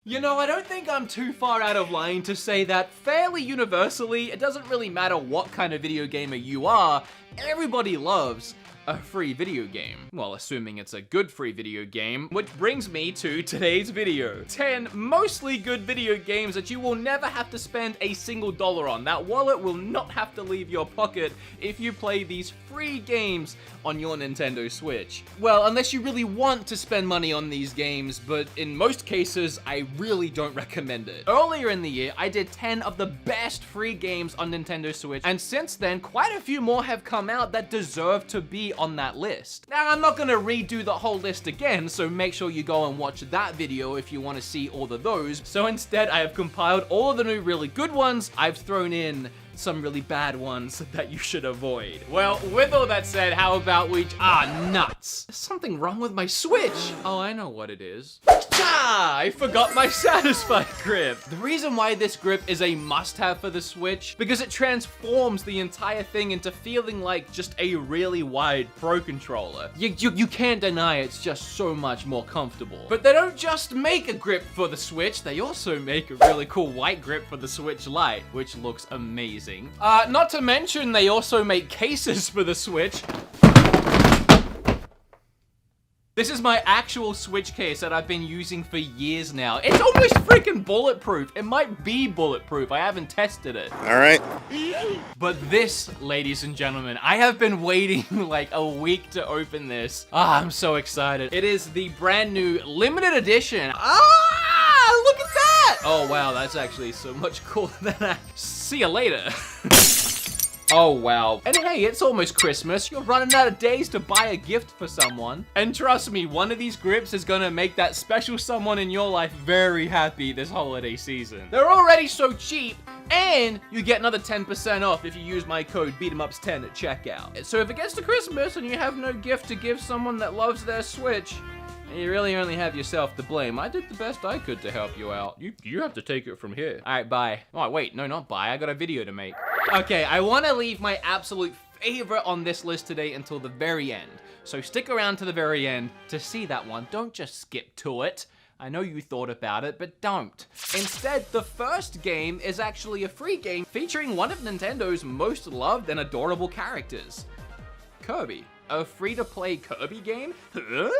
You know, I don't think I'm too far out of line to say that fairly universally, it doesn't really matter what kind of video gamer you are, everybody loves a free video game. Well, assuming it's a good free video game, which brings me to today's video. 10 mostly good video games that you will never have to spend a single dollar on. That wallet will not have to leave your pocket if you play these free games on your Nintendo Switch. Well, unless you really want to spend money on these games, but in most cases, I really don't recommend it. Earlier in the year, I did 10 of the best free games on Nintendo Switch, and since then, quite a few more have come out that deserve to be on that list. Now, I'm not gonna redo the whole list again, so make sure you go and watch that video if you want to see all of those. So instead, I have compiled all of the new really good ones. I've thrown in some really bad ones that you should avoid. Well, with all that said, how about we... nuts. There's something wrong with my Switch. Oh, I know what it is. I forgot my Satisfy grip. The reason why this grip is a must-have for the Switch, because it transforms the entire thing into feeling like just a really wide Pro Controller. You can't deny it's just so much more comfortable. But they don't just make a grip for the Switch, they also make a really cool white grip for the Switch Lite, which looks amazing. Not to mention, they also make cases for the Switch. This is my actual Switch case that I've been using for years now. It's almost freaking bulletproof. It might be bulletproof. I haven't tested it. All right. But this, ladies and gentlemen, I have been waiting like a week to open this. I'm so excited. It is the brand new limited edition. Look at that! Oh, wow, that's actually so much cooler than I... See you later. Oh, wow. And hey, it's almost Christmas. You're running out of days to buy a gift for someone. And trust me, one of these grips is gonna make that special someone in your life very happy this holiday season. They're already so cheap, and you get another 10% off if you use my code BeatEmUps10 at checkout. So if it gets to Christmas and you have no gift to give someone that loves their Switch, you really only have yourself to blame. I did the best I could to help you out. You have to take it from here. All right, bye. Oh, wait, no, not bye. I got a video to make. Okay, I want to leave my absolute favorite on this list today until the very end. So stick around to the very end to see that one. Don't just skip to it. I know you thought about it, but don't. Instead, the first game is actually a free game featuring one of Nintendo's most loved and adorable characters, Kirby. A free-to-play Kirby game? Huh?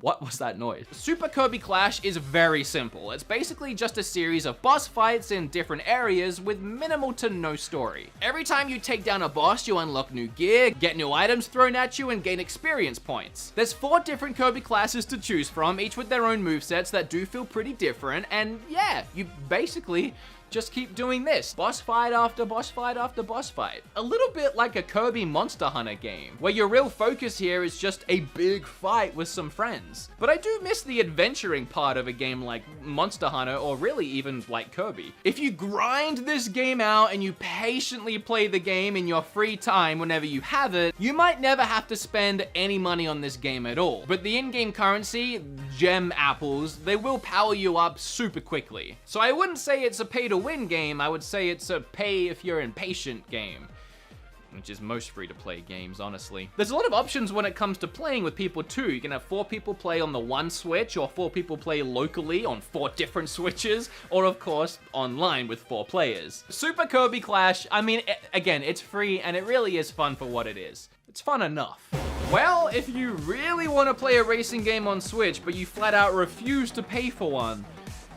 What was that noise? Super Kirby Clash is very simple. It's basically just a series of boss fights in different areas with minimal to no story. Every time you take down a boss, you unlock new gear, get new items thrown at you, and gain experience points. There's 4 different Kirby classes to choose from, each with their own movesets that do feel pretty different, and yeah, you basically just keep doing this. Boss fight after boss fight after boss fight. A little bit like a Kirby Monster Hunter game, where your real focus here is just a big fight with some friends. But I do miss the adventuring part of a game like Monster Hunter, or really even like Kirby. If you grind this game out and you patiently play the game in your free time whenever you have it, you might never have to spend any money on this game at all. But the in-game currency, gem apples, they will power you up super quickly. So I wouldn't say it's a pay-to-win game, I would say it's a pay if you're impatient game, which is most free-to-play games, honestly. There's a lot of options when it comes to playing with people too. You can have 4 people play on the one Switch, or 4 people play locally on 4 different Switches, or of course, online with 4 players. Super Kirby Clash, I mean, again, it's free, and it really is fun for what it is. It's fun enough. Well, if you really want to play a racing game on Switch, but you flat out refuse to pay for one,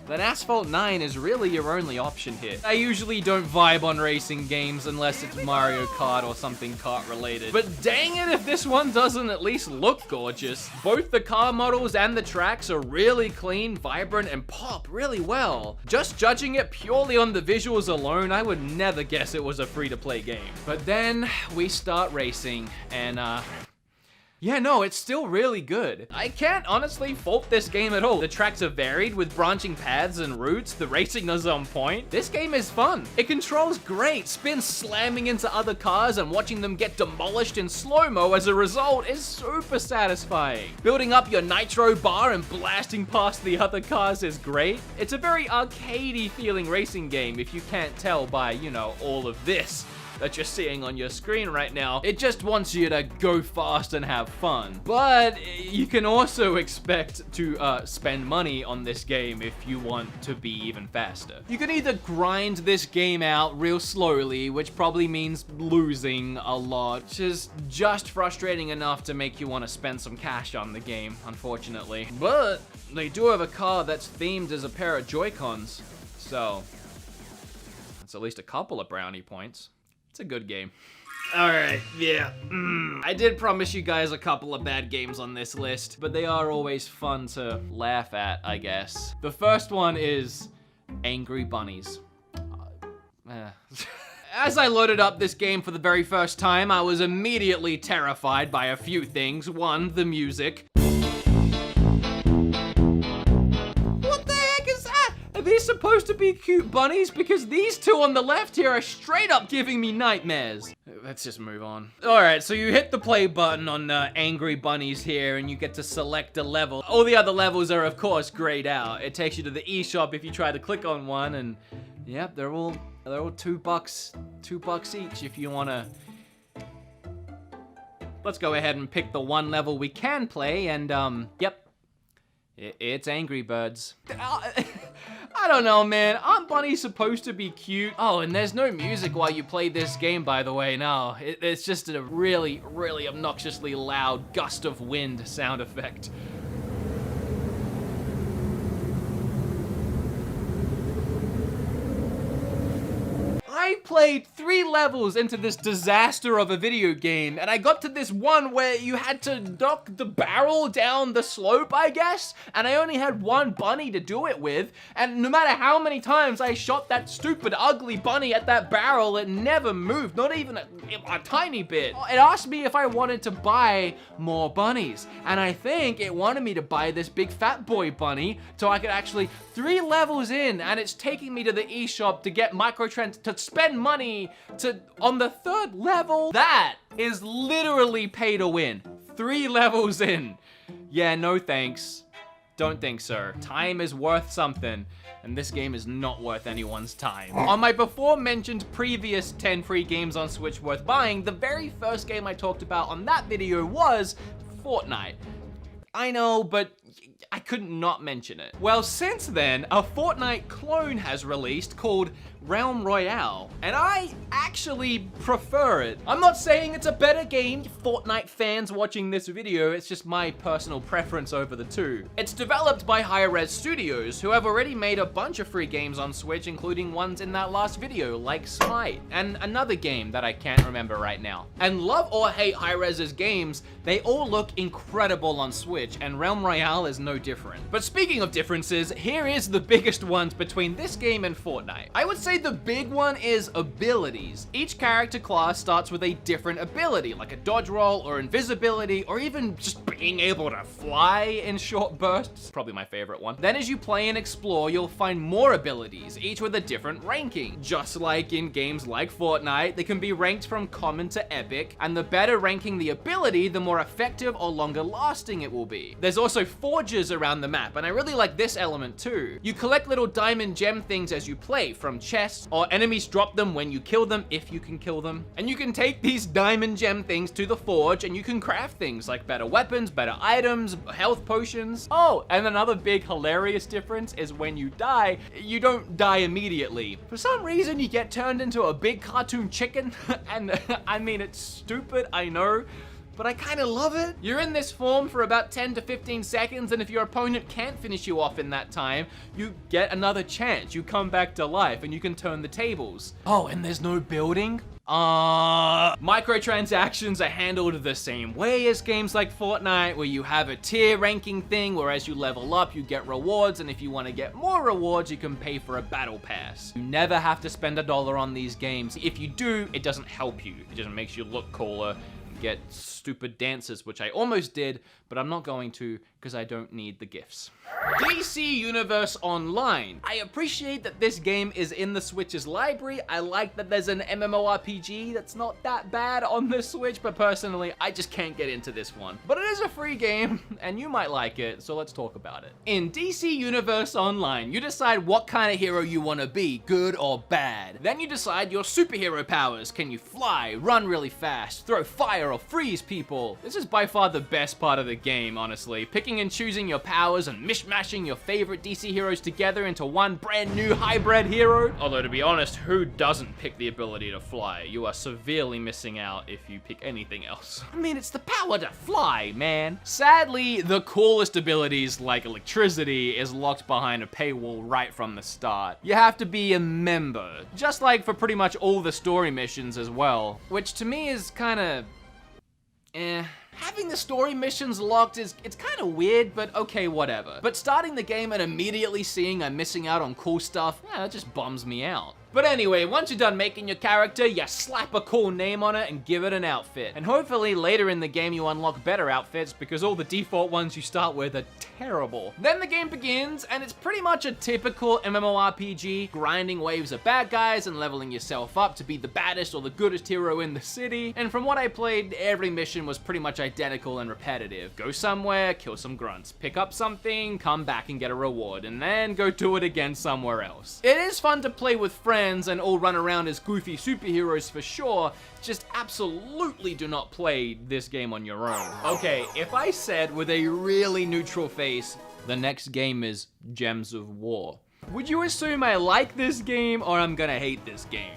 then Asphalt 9 is really your only option here. I usually don't vibe on racing games unless it's Mario Kart or something kart related. But dang it if this one doesn't at least look gorgeous. Both the car models and the tracks are really clean, vibrant, and pop really well. Just judging it purely on the visuals alone, I would never guess it was a free-to-play game. But then we start racing, and yeah, no, it's still really good. I can't honestly fault this game at all. The tracks are varied with branching paths and routes. The racing is on point. This game is fun. It controls great. Spins slamming into other cars and watching them get demolished in slow-mo as a result is super satisfying. Building up your nitro bar and blasting past the other cars is great. It's a very arcadey feeling racing game if you can't tell by, you know, all of this. that you're seeing on your screen right now. It just wants you to go fast and have fun. But you can also expect to spend money on this game if you want to be even faster. You can either grind this game out real slowly, which probably means losing a lot, which is just frustrating enough to make you want to spend some cash on the game, unfortunately. But they do have a car that's themed as a pair of Joy-Cons, so that's at least a couple of brownie points. It's a good game. Alright, yeah. I did promise you guys a couple of bad games on this list, but they are always fun to laugh at, I guess. The first one is Angry Bunnies. As I loaded up this game for the very first time, I was immediately terrified by a few things. One, the music. Are these supposed to be cute bunnies? Because these two on the left here are straight up giving me nightmares. Let's just move on. All right, so you hit the play button on Angry Bunnies here and you get to select a level. All the other levels are of course grayed out. It takes you to the eShop if you try to click on one, and yep, they're all $2 each if you wanna. Let's go ahead and pick the one level we can play, and yep. It's Angry Birds. I don't know, man. Aren't bunnies supposed to be cute? Oh, and there's no music while you play this game, by the way. No, it's just a really, really obnoxiously loud gust of wind sound effect. I played 3 levels into this disaster of a video game, and I got to this one where you had to knock the barrel down the slope, I guess, and I only had one bunny to do it with, and no matter how many times I shot that stupid, ugly bunny at that barrel, it never moved, not even a tiny bit. It asked me if I wanted to buy more bunnies, and I think it wanted me to buy this big fat boy bunny so I could actually 3 levels in, and it's taking me to the eShop to get microtrans to spend money on the 3rd level. That is literally pay to win. 3 levels in. Yeah, no thanks. Don't think so. Time is worth something, and this game is not worth anyone's time. On my before mentioned previous 10 free games on Switch worth buying, the very first game I talked about on that video was Fortnite. I know, but I couldn't not mention it. Well, since then, a Fortnite clone has released called Realm Royale, and I actually prefer it. I'm not saying it's a better game, Fortnite fans watching this video, it's just my personal preference over the two. It's developed by Hi-Rez Studios, who have already made a bunch of free games on Switch, including ones in that last video, like Smite, and another game that I can't remember right now. And love or hate Hi-Rez's games, they all look incredible on Switch, and Realm Royale is no different. But speaking of differences, here is the biggest ones between this game and Fortnite. I would say the big one is abilities. Each character class starts with a different ability, like a dodge roll or invisibility, or even just being able to fly in short bursts. Probably my favorite one. Then as you play and explore, you'll find more abilities, each with a different ranking. Just like in games like Fortnite, they can be ranked from common to epic, and the better ranking the ability, the more effective or longer lasting it will be. There's also forges around the map, and I really like this element too. You collect little diamond gem things as you play, from chests, or enemies drop them when you kill them, if you can kill them. And you can take these diamond gem things to the forge, and you can craft things like better weapons, better items, health potions. Oh, and another big hilarious difference is when you die, you don't die immediately. For some reason, you get turned into a big cartoon chicken, and I mean, it's stupid, I know, but I kind of love it. You're in this form for about 10 to 15 seconds, and if your opponent can't finish you off in that time, you get another chance. You come back to life, and you can turn the tables. Oh, and there's no building? Microtransactions are handled the same way as games like Fortnite, where you have a tier ranking thing, where as you level up, you get rewards, and if you want to get more rewards, you can pay for a battle pass. You never have to spend $1 on these games. If you do, it doesn't help you. It just makes you look cooler, get stupid dances, which I almost did, but I'm not going to because I don't need the gifts. DC Universe Online. I appreciate that this game is in the Switch's library. I like that there's an MMORPG that's not that bad on the Switch, but personally, I just can't get into this one. But it is a free game, and you might like it, so let's talk about it. In DC Universe Online, you decide what kind of hero you want to be, good or bad. Then you decide your superhero powers. Can you fly, run really fast, throw fire, or freeze people? This is by far the best part of the game, honestly. Picking and choosing your powers and mishmashing your favorite DC heroes together into one brand new hybrid hero. Although to be honest, who doesn't pick the ability to fly? You are severely missing out if you pick anything else. I mean, it's the power to fly, man. Sadly, the coolest abilities like electricity is locked behind a paywall right from the start. You have to be a member, just like for pretty much all the story missions as well, which to me is kinda Having the story missions locked it's kind of weird, but okay, whatever. But starting the game and immediately seeing I'm missing out on cool stuff, that just bums me out. But anyway, once you're done making your character, you slap a cool name on it and give it an outfit. And hopefully later in the game you unlock better outfits because all the default ones you start with are terrible. Then the game begins and it's pretty much a typical MMORPG, grinding waves of bad guys and leveling yourself up to be the baddest or the goodest hero in the city. And from what I played, every mission was pretty much identical and repetitive. Go somewhere, kill some grunts, pick up something, come back and get a reward, and then go do it again somewhere else. It is fun to play with friends and all run around as goofy superheroes for sure, just absolutely do not play this game on your own. Okay, if I said with a really neutral face, the next game is Gems of War, would you assume I like this game or I'm gonna hate this game?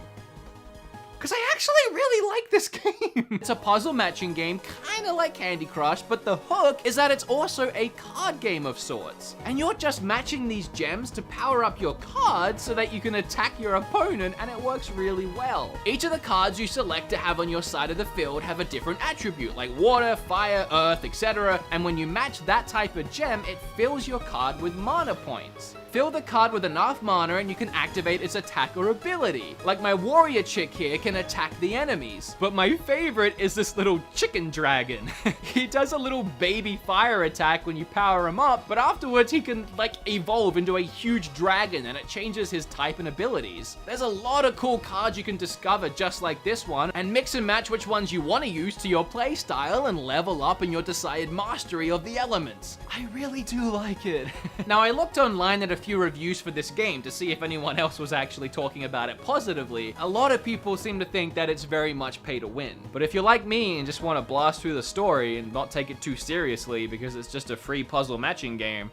Because I actually really like this game. It's a puzzle matching game, kind of like Candy Crush, but the hook is that it's also a card game of sorts. And you're just matching these gems to power up your cards so that you can attack your opponent, and it works really well. Each of the cards you select to have on your side of the field have a different attribute, like water, fire, earth, etc. And when you match that type of gem, it fills your card with mana points. Fill the card with enough mana and you can activate its attack or ability. Like my warrior chick here can attack the enemies. But my favorite is this little chicken dragon. He does a little baby fire attack when you power him up, but afterwards he can like evolve into a huge dragon and it changes his type and abilities. There's a lot of cool cards you can discover just like this one and mix and match which ones you want to use to your playstyle and level up in your desired mastery of the elements. I really do like it. Now I looked online at a few reviews for this game to see if anyone else was actually talking about it positively. A lot of people seem to think that it's very much pay to win. But if you're like me and just want to blast through the story and not take it too seriously because it's just a free puzzle matching game,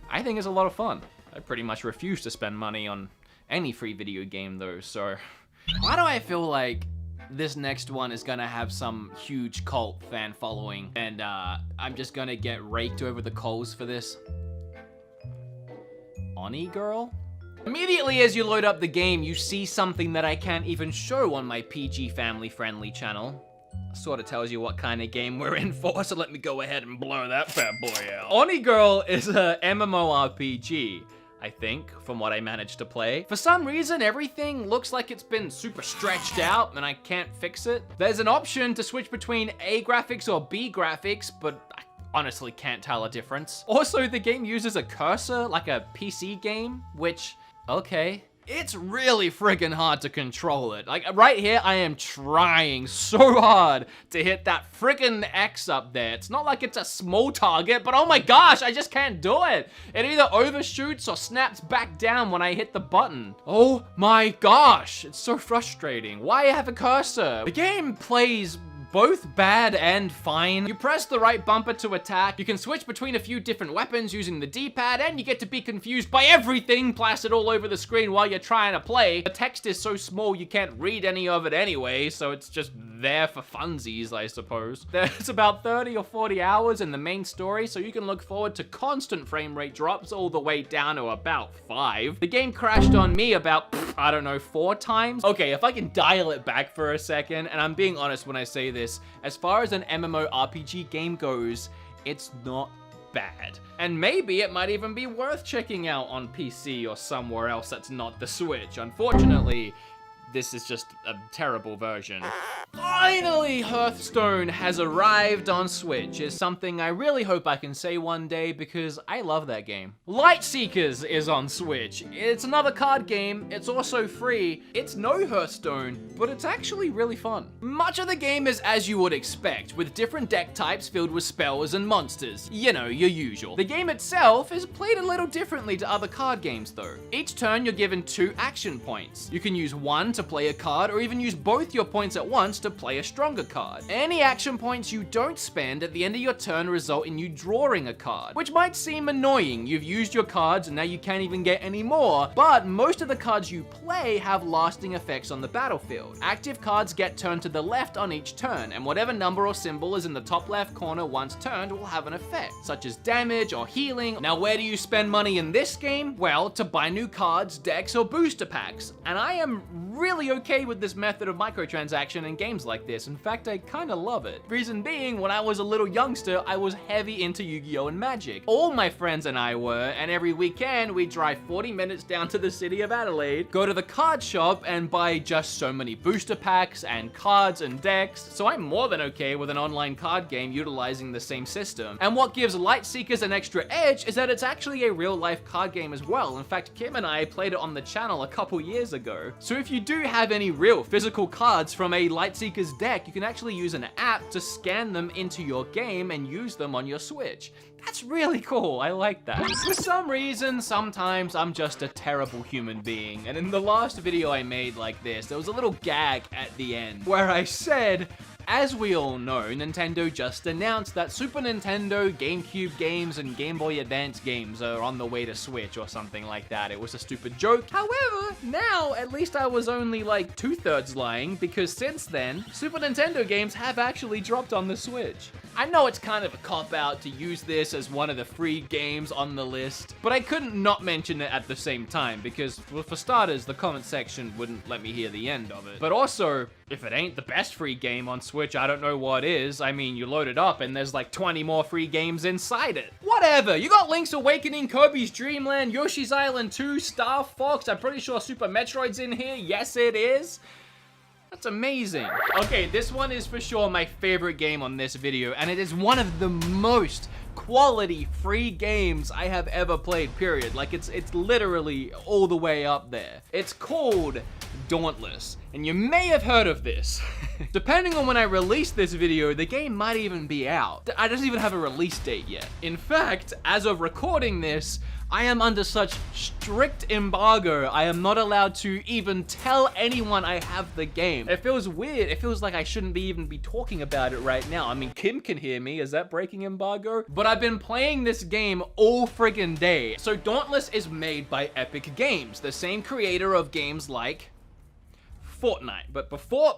I think it's a lot of fun. I pretty much refuse to spend money on any free video game though, so why do I feel like this next one is gonna have some huge cult fan following and I'm just gonna get raked over the coals for this? Oni Girl? Immediately as you load up the game, you see something that I can't even show on my PG family-friendly channel. Sort of tells you what kind of game we're in for, so let me go ahead and blow that bad boy out. Oni Girl is a MMORPG, I think, from what I managed to play. For some reason, everything looks like it's been super stretched out and I can't fix it. There's an option to switch between A graphics or B graphics, but I honestly can't tell a difference. Also, the game uses a cursor like a PC game, which, okay. It's really friggin' hard to control it. Like, right here, I am trying so hard to hit that friggin' X up there. It's not like it's a small target, but oh my gosh, I just can't do it. It either overshoots or snaps back down when I hit the button. Oh my gosh, it's so frustrating. Why have a cursor? The game plays both bad and fine. You press the right bumper to attack, you can switch between a few different weapons using the D-pad, and you get to be confused by everything plastered all over the screen while you're trying to play. The text is so small you can't read any of it anyway, so it's just there for funsies, I suppose. There's about 30 or 40 hours in the main story, so you can look forward to constant frame rate drops all the way down to about 5. The game crashed on me about, I don't know, 4 times. Okay, if I can dial it back for a second, and I'm being honest when I say this, as far as an MMORPG game goes, it's not bad. And maybe it might even be worth checking out on PC or somewhere else that's not the Switch. Unfortunately, this is just a terrible version. Finally, Hearthstone has arrived on Switch. Is something I really hope I can say one day because I love that game. Lightseekers is on Switch. It's another card game. It's also free. It's no Hearthstone, but it's actually really fun. Much of the game is as you would expect, with different deck types filled with spells and monsters. You know, your usual. The game itself is played a little differently to other card games though. Each turn you're given 2 action points. You can use one to play a card or even use both your points at once to play a stronger card. Any action points you don't spend at the end of your turn result in you drawing a card, which might seem annoying. You've used your cards and now you can't even get any more, but most of the cards you play have lasting effects on the battlefield. Active cards get turned to the left on each turn, and whatever number or symbol is in the top left corner once turned will have an effect, such as damage or healing. Now, where do you spend money in this game? Well, to buy new cards, decks, or booster packs. And I am really okay with this method of microtransaction in games like this. In fact, I kinda love it. Reason being, when I was a little youngster, I was heavy into Yu-Gi-Oh! And Magic. All my friends and I were, and every weekend we'd drive 40 minutes down to the city of Adelaide, go to the card shop, and buy just so many booster packs and cards and decks. So I'm more than okay with an online card game utilizing the same system. And what gives Lightseekers an extra edge is that it's actually a real-life card game as well. In fact, Kim and I played it on the channel a couple years ago. So if you do have any real physical cards from a Lightseekers deck, you can actually use an app to scan them into your game and use them on your Switch. That's really cool, I like that. For some reason, sometimes I'm just a terrible human being, and in the last video I made like this, there was a little gag at the end where I said, as we all know, Nintendo just announced that Super Nintendo, GameCube games, and Game Boy Advance games are on the way to Switch or something like that. It was a stupid joke. However, now, at least I was only like 2/3 lying, because since then, Super Nintendo games have actually dropped on the Switch. I know it's kind of a cop-out to use this as one of the free games on the list, but I couldn't not mention it at the same time, because, well, for starters, the comment section wouldn't let me hear the end of it. But also, if it ain't the best free game on Switch, I don't know what is. I mean, you load it up and there's like 20 more free games inside it. Whatever, you got Link's Awakening, Kirby's Dream Land, Yoshi's Island 2, Star Fox, I'm pretty sure Super Metroid's in here. Yes, it is. That's amazing. Okay, this one is for sure my favorite game on this video, and it is one of the most quality free games I have ever played, period. Like, it's literally all the way up there. It's called Dauntless, and you may have heard of this. Depending on when I release this video, the game might even be out. I don't even have a release date yet. In fact, as of recording this, I am under such strict embargo, I am not allowed to even tell anyone I have the game. It feels weird. It feels like I shouldn't even be talking about it right now. I mean, Kim can hear me. Is that breaking embargo? But I've been playing this game all friggin' day. So Dauntless is made by Epic Games, the same creator of games like Fortnite. But before,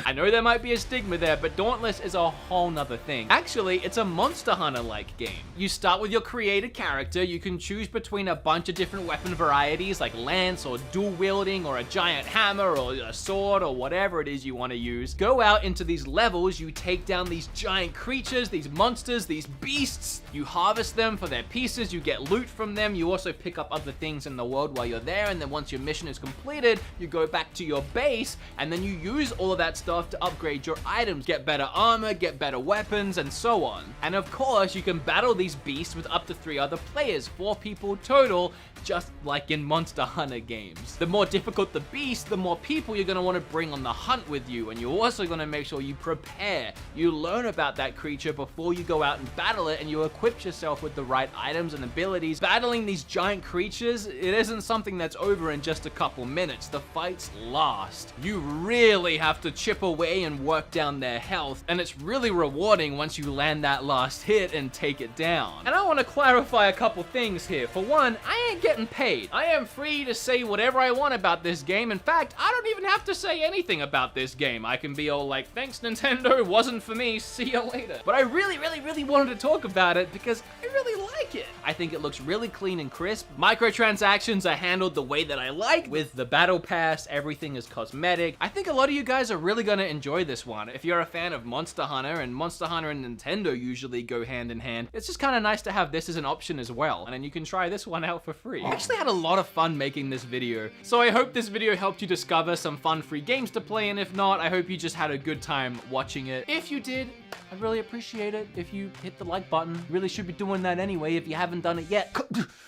I know there might be a stigma there, but Dauntless is a whole nother thing. Actually, it's a Monster Hunter-like game. You start with your created character. You can choose between a bunch of different weapon varieties like lance or dual wielding or a giant hammer or a sword or whatever it is you want to use. Go out into these levels, you take down these giant creatures, these monsters, these beasts. You harvest them for their pieces, you get loot from them. You also pick up other things in the world while you're there, and then once your mission is completed, you go back to your base, and then you use all of that stuff to upgrade your items, get better armor, get better weapons, and so on. And of course, you can battle these beasts with up to 3 other players, 4 people total, just like in Monster Hunter games. The more difficult the beast, the more people you're going to want to bring on the hunt with you, and you're also going to make sure you prepare. You learn about that creature before you go out and battle it, and you equip yourself with the right items and abilities. Battling these giant creatures, it isn't something that's over in just a couple minutes. The fights last. You really have to chip away and work down their health, and it's really rewarding once you land that last hit and take it down. And I want to clarify a couple things here. For one, I ain't getting paid. I am free to say whatever I want about this game. In fact, I don't even have to say anything about this game. I can be all like, thanks Nintendo, wasn't for me, see you later. But I really wanted to talk about it because I really like like it. I think it looks really clean and crisp. Microtransactions are handled the way that I like. With the battle pass, everything is cosmetic. I think a lot of you guys are really gonna enjoy this one. If you're a fan of Monster Hunter, and Monster Hunter and Nintendo usually go hand in hand, it's just kind of nice to have this as an option as well. And then you can try this one out for free. I actually had a lot of fun making this video. So I hope this video helped you discover some fun free games to play, and if not, I hope you just had a good time watching it. If you did, I'd really appreciate it if you hit the like button. You really should be doing that anyway if you haven't done it yet.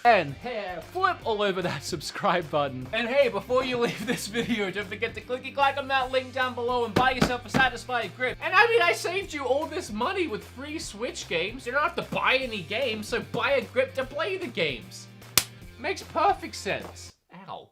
And hey, flip all over that subscribe button. And hey, before you leave this video, don't forget to clicky-clack on that link down below and buy yourself a Satisfyer grip. And I mean, I saved you all this money with free Switch games. You don't have to buy any games, so buy a grip to play the games. Makes perfect sense. Ow.